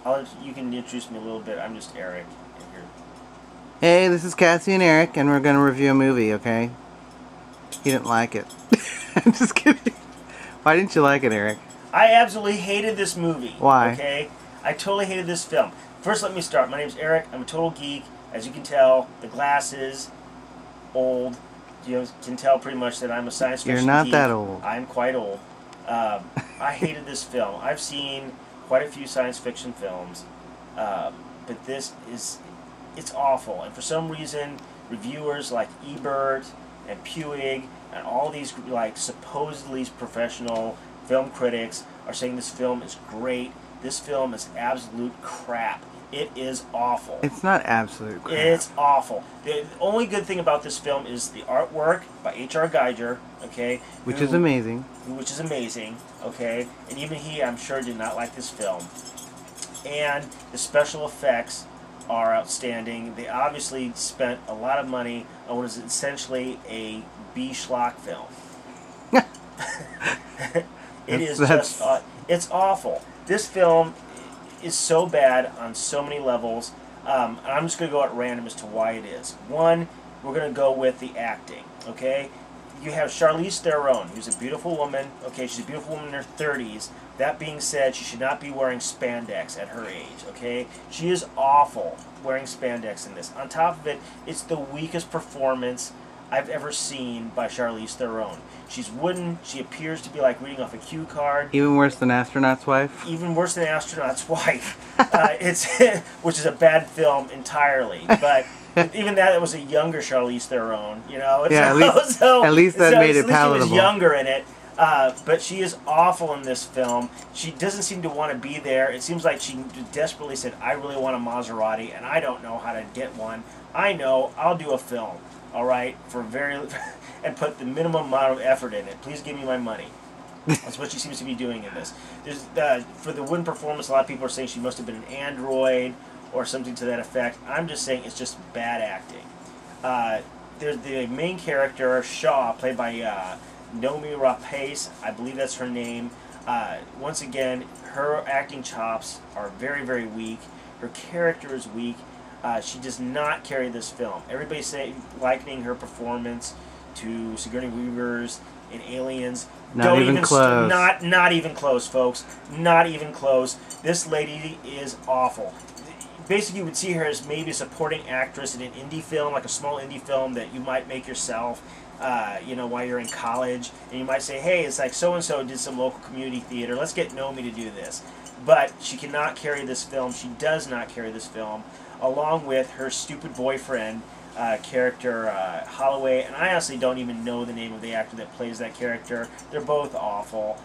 You can introduce me a little bit. I'm just Eric. Hey, this is Cassie and Eric, and we're going to review a movie, okay? He didn't like it. I'm just kidding. Why didn't you like it, Eric? I absolutely hated this movie. Why? Okay? I totally hated this film. First, let me start. My name's Eric. I'm a total geek. As you can tell, the glasses, old. You can tell pretty much that I'm a science fiction geek. You're not geek. that old. I'm quite old. I hated this film. I've seen quite a few science fiction films, but this is... It's awful, and for some reason, reviewers like Ebert and Puig and all these like supposedly professional film critics are saying this film is great. This film is absolute crap. It is awful. It's not absolute crap. It's awful. The only good thing about this film is the artwork by H.R. Geiger, okay? Which is amazing. Which is amazing, okay? And even he, I'm sure, did not like this film. And the special effects are outstanding. They obviously spent a lot of money on what is essentially a B-schlock film. It's awful. This film is so bad on so many levels. And I'm just going to go at random as to why it is. One, we're going to go with the acting, okay? You have Charlize Theron, who's a beautiful woman. Okay, she's a beautiful woman in her 30s. That being said, she should not be wearing spandex at her age, okay? She is awful wearing spandex in this. On top of it, it's the weakest performance I've ever seen by Charlize Theron. She's wooden. She appears to be like reading off a cue card. Even worse than Astronaut's Wife? Even worse than Astronaut's Wife. Which is a bad film entirely. But... even that, it was a younger Charlize Theron, you know. Yeah, at least that made it palatable. She was younger in it, but she is awful in this film. She doesn't seem to want to be there. It seems like she desperately said, "I really want a Maserati, and I don't know how to get one. I know, I'll do a film, all right, and put the minimum amount of effort in it. Please give me my money." That's what she seems to be doing in this. For the wooden performance, a lot of people are saying she must have been an android or something to that effect. I'm just saying it's just bad acting. There's the main character, Shaw, played by Noomi Rapace. I believe that's her name. Once again, her acting chops are very, very weak. Her character is weak. She does not carry this film. Everybody's likening her performance to Sigourney Weaver's in Aliens. Not even close. Not even close, folks. Not even close. This lady is awful. Basically, you would see her as maybe a supporting actress in an indie film, like a small indie film that you might make yourself, while you're in college. And you might say, hey, it's like so-and-so did some local community theater. Let's get Noomi to do this. But she cannot carry this film. She does not carry this film, along with her stupid boyfriend character, Holloway. And I honestly don't even know the name of the actor that plays that character. They're both awful.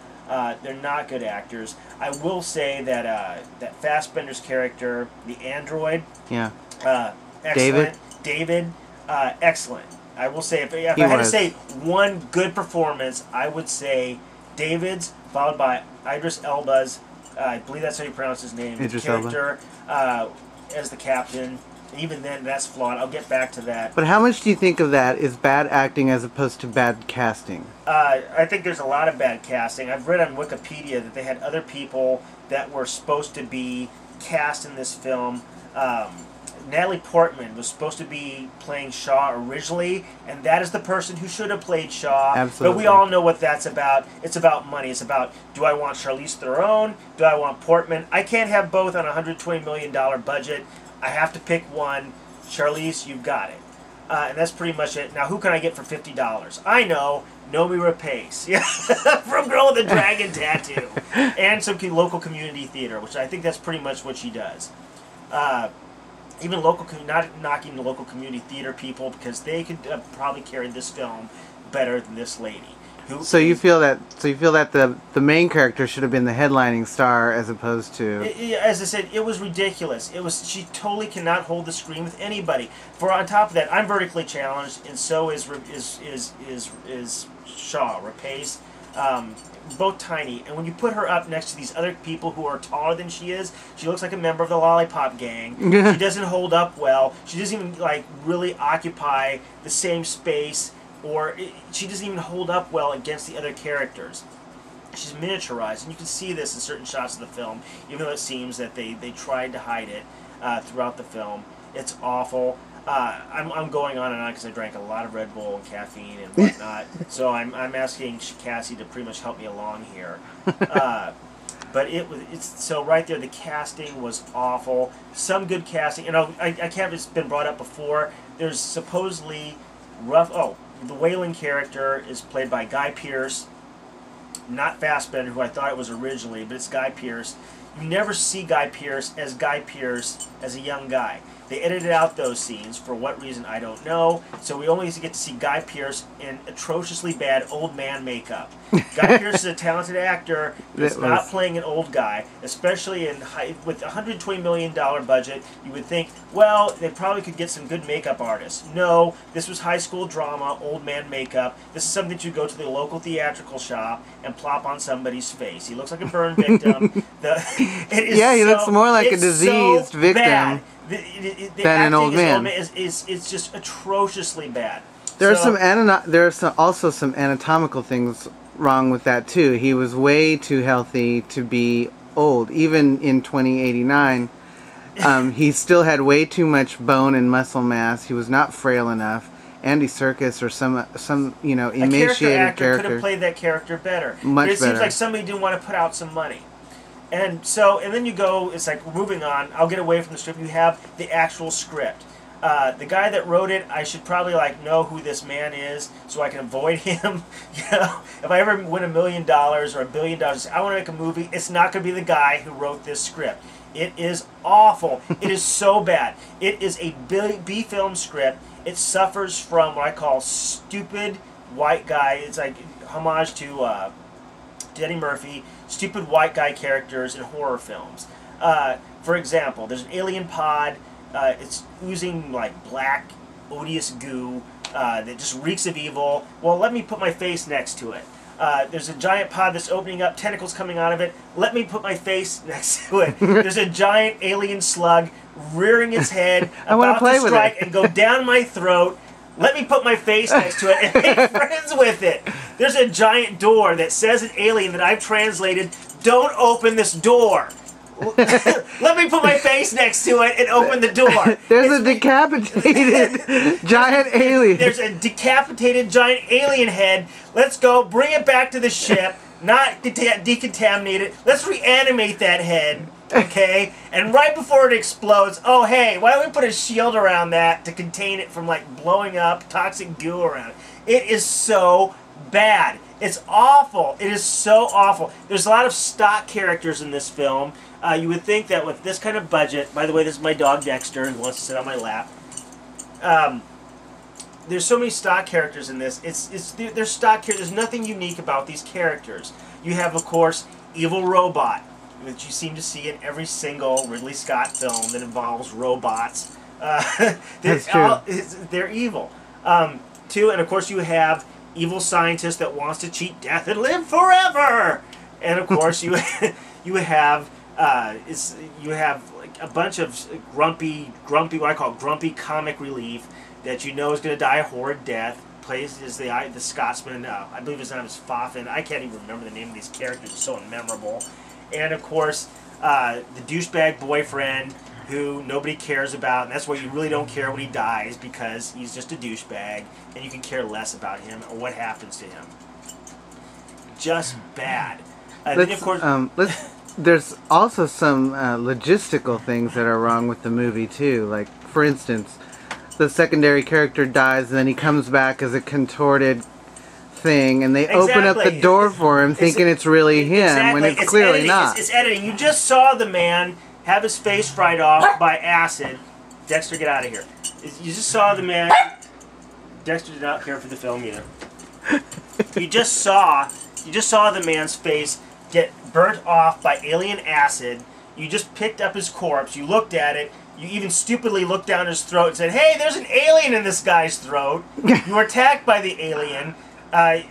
They're not good actors. I will say that that Fassbender's character, the android, excellent. David, excellent. I will say, if I had to say one good performance, I would say David's, followed by Idris Elba's, I believe that's how you pronounce his name, Idris character as the captain. Even then, that's flawed. I'll get back to that. But how much do you think of that is bad acting as opposed to bad casting? I think there's a lot of bad casting. I've read on Wikipedia that they had other people that were supposed to be cast in this film. Natalie Portman was supposed to be playing Shaw originally, and that is the person who should have played Shaw. Absolutely. But we all know what that's about. It's about money. It's about, do I want Charlize Theron? Do I want Portman? I can't have both on a $120 million budget. I have to pick one. Charlize, you've got it. And that's pretty much it. Now, who can I get for $50? I know, Noomi Rapace. Yeah, from Girl with the Dragon Tattoo. And some local community theater, which I think that's pretty much what she does. Even not knocking the local community theater people, because they could probably carry this film better than this lady. So you feel that the main character should have been the headlining star as opposed to... As I said, it was ridiculous. She totally cannot hold the screen with anybody. For on top of that, I'm vertically challenged, and so is Shaw, Rapace. Both tiny, and when you put her up next to these other people who are taller than she is, she looks like a member of the Lollipop Gang. She doesn't hold up well. She doesn't even really occupy the same space, or she doesn't even hold up well against the other characters. she's miniaturized, and you can see this in certain shots of the film, even though it seems that they tried to hide it throughout the film. It's awful. I'm going on and on because I drank a lot of Red Bull and caffeine and whatnot, so I'm asking Cassie to pretty much help me along here. But it's so right there. The casting was awful. Some good casting. You know, I can't. It's been brought up before. There's supposedly the Wayland character is played by Guy Pearce, not Fassbender, who I thought it was originally, but it's Guy Pearce. You never see Guy Pearce as a young guy. They edited out those scenes. For what reason, I don't know. So we only get to see Guy Pearce in atrociously bad old man makeup. Guy Pearce is a talented actor. He's not playing an old guy, especially with a $120 million budget. You would think, well, they probably could get some good makeup artists. No, this was high school drama, old man makeup. This is something that you go to the local theatrical shop and plop on somebody's face. He looks like a burn victim. He looks more like a diseased victim. Bad. The than an old man. Is just atrociously bad. There's also some anatomical things wrong with that too. He was way too healthy to be old. Even in 2089, he still had way too much bone and muscle mass. He was not frail enough. Andy Serkis or some emaciated character could have played that character better. Much but it better. Seems like somebody didn't want to put out some money. And then you go, it's like, moving on, I'll get away from the script, you have the actual script. The guy that wrote it, I should probably know who this man is so I can avoid him. If I ever win $1 million or $1 billion, I want to make a movie, it's not going to be the guy who wrote this script. It is awful. It is so bad. It is a B-film script. It suffers from what I call stupid white guy. It's like homage to Eddie Murphy, stupid white guy characters in horror films. For example, there's an alien pod. It's oozing like black, odious goo that just reeks of evil. Well, let me put my face next to it. There's a giant pod that's opening up, tentacles coming out of it. Let me put my face next to it. There's a giant alien slug rearing its head, about to strike and go down my throat. Let me put my face next to it and make friends with it. There's a giant door that says in alien that I've translated, "Don't open this door." Let me put my face next to it and open the door. There's a decapitated giant alien. There's a decapitated giant alien head. Let's go. Bring it back to the ship. Not decontaminate it. Let's reanimate that head. Okay? And right before it explodes, oh hey, why don't we put a shield around that to contain it from blowing up toxic goo around it? It is so bad. It's awful. It is so awful. There's a lot of stock characters in this film. You would think that with this kind of budget, by the way, this is my dog Dexter who wants to sit on my lap. There's so many stock characters in this. They're stock characters. There's nothing unique about these characters. You have, of course, Evil Robot, which you seem to see in every single Ridley Scott film that involves robots. That's true. They're evil. Too, and of course you have evil scientist that wants to cheat death and live forever. And of course you have a bunch of grumpy what I call grumpy comic relief that you know is going to die a horrid death. Plays is the Scotsman. I believe his name is Foffin. I can't even remember the name of these characters. It's so unmemorable. And of course, the douchebag boyfriend who nobody cares about, and that's why you really don't care when he dies because he's just a douchebag, and you can care less about him or what happens to him. Just bad. Then of course, there's also some logistical things that are wrong with the movie too. Like, for instance, the secondary character dies and then he comes back as a contorted thing, and they open up the door for him thinking it's really him when it's clearly editing. not. It's editing. You just saw the man have his face fried off by acid. Dexter, get out of here. You just saw the man. Dexter did not care for the film either. You just saw the man's face get burnt off by alien acid. You just picked up his corpse. You looked at it. You even stupidly looked down his throat and said, "Hey, there's an alien in this guy's throat." You were attacked by the alien. I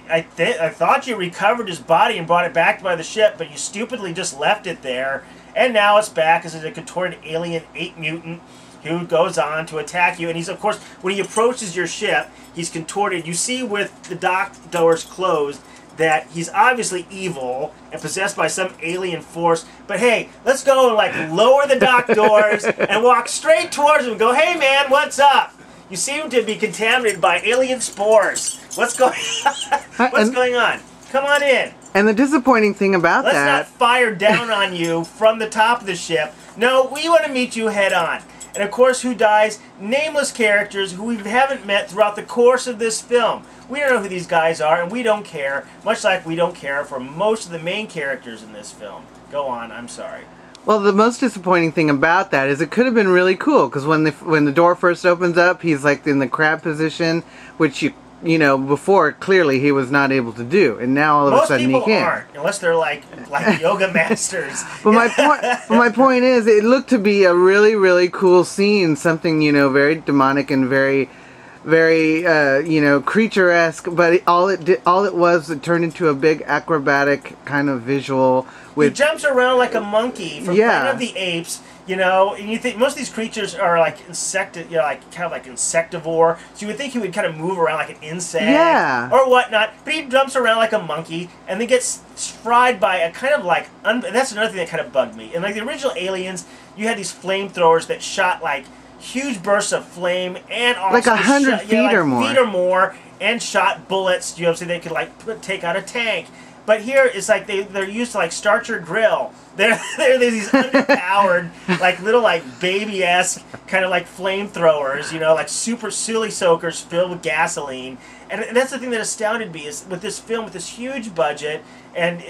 thought you recovered his body and brought it back by the ship, but you stupidly just left it there. And now it's back as a contorted alien ape mutant who goes on to attack you. And he's, of course, when he approaches your ship, he's contorted. You see with the dock doors closed that he's obviously evil and possessed by some alien force. But hey, let's go and like lower the dock doors and walk straight towards him and go, hey man, what's up? You seem to be contaminated by alien spores. What's going on? What's going on? Come on in. And the disappointing thing about Let's that... not fire down on you from the top of the ship. No, we want to meet you head on. And of course, who dies? Nameless characters who we haven't met throughout the course of this film. We don't know who these guys are, and we don't care, much like we don't care for most of the main characters in this film. Go on, I'm sorry. Well, the most disappointing thing about that is it could have been really cool, because when the door first opens up, he's like in the crab position, which you know, before clearly he was not able to do, and now all of a sudden he can. Most people aren't, unless they're like yoga masters. But my point is, it looked to be a really, really cool scene, something, you know, very demonic and very, very, you know, creature-esque. But it turned into a big acrobatic kind of visual. He jumps around like a monkey from Planet of the Apes. You know, and you think most of these creatures are like kind of like insectivore. So you would think he would kind of move around like an insect or whatnot. But he jumps around like a monkey and then gets fried by a kind of like... and that's another thing that kind of bugged me. In like the original Aliens, you had these flamethrowers that shot like huge bursts of flame and also like 100 feet or more. And shot bullets. You know, so they could like take out a tank. But here it's like they're used to like start your grill. They're these underpowered, like little like baby-esque kind of like flamethrowers, you know, like super silly soakers filled with gasoline. And that's the thing that astounded me is with this film, with this huge budget and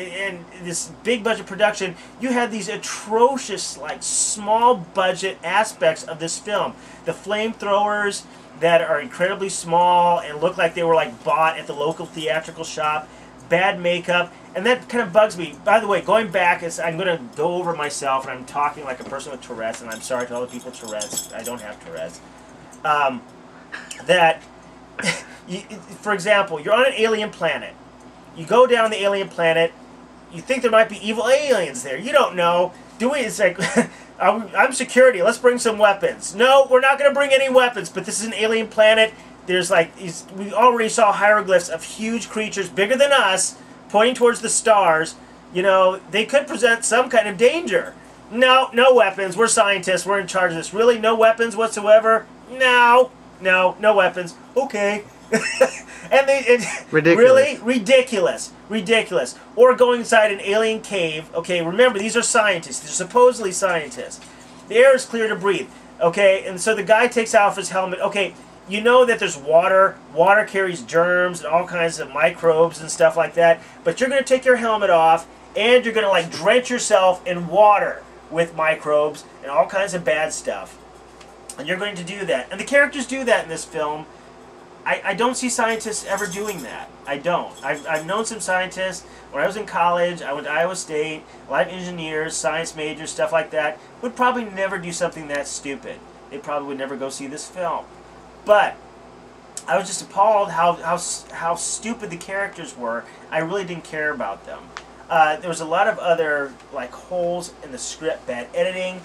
this big budget production, you had these atrocious like small budget aspects of this film. The flamethrowers that are incredibly small and look like they were like bought at the local theatrical shop. Bad makeup, and that kind of bugs me. By the way, going back, I'm going to go over myself, and I'm talking like a person with Tourette's, and I'm sorry to all the people with Tourette's. I don't have Tourette's. For example, you're on an alien planet. You go down the alien planet. You think there might be evil aliens there. You don't know. It's like, I'm security. Let's bring some weapons. No, we're not going to bring any weapons, but this is an alien planet. There's like we already saw hieroglyphs of huge creatures bigger than us pointing towards the stars. You know, they could present some kind of danger. No weapons. We're scientists. We're in charge of this. Really, no weapons whatsoever? No weapons. Okay. Ridiculous. Really ridiculous. Or going inside an alien cave. Okay, remember these are scientists. They're supposedly scientists. The air is clear to breathe. Okay, and so the guy takes off his helmet. Okay. You know that there's water. Water carries germs and all kinds of microbes and stuff like that. But you're going to take your helmet off and you're going to like drench yourself in water with microbes and all kinds of bad stuff. And you're going to do that. And the characters do that in this film. I don't see scientists ever doing that. I don't. I've known some scientists. When I was in college, I went to Iowa State. A lot of engineers, science majors, stuff like that, would probably never do something that stupid. They probably would never go see this film. But I was just appalled how stupid the characters were. I really didn't care about them. There was a lot of other like holes in the script, bad editing.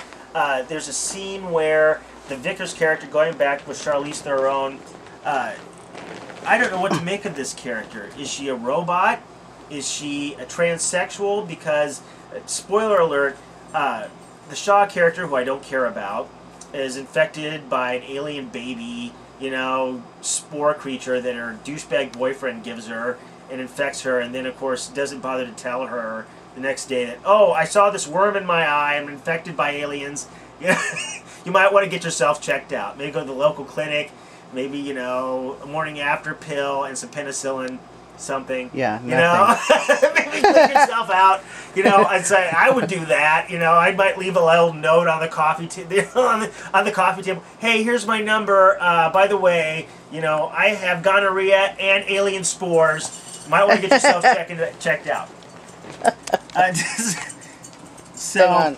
There's a scene where the Vickers character going back with Charlize Theron. I don't know what to make of this character. Is she a robot? Is she a transsexual? Because, spoiler alert, the Shaw character, who I don't care about, is infected by an alien baby, you know, spore creature that her douchebag boyfriend gives her and infects her, and then of course doesn't bother to tell her the next day that, oh, I saw this worm in my eye, I'm infected by aliens. You know, you might want to get yourself checked out. Maybe go to the local clinic, maybe, you know, a morning after pill and some penicillin, something. Yeah, you know, maybe clean yourself out. You know, I'd say I would do that. You know, I might leave a little note on the coffee on the coffee table. Hey, here's my number. By the way, you know, I have gonorrhea and alien spores. Might want to get yourself checked out. So.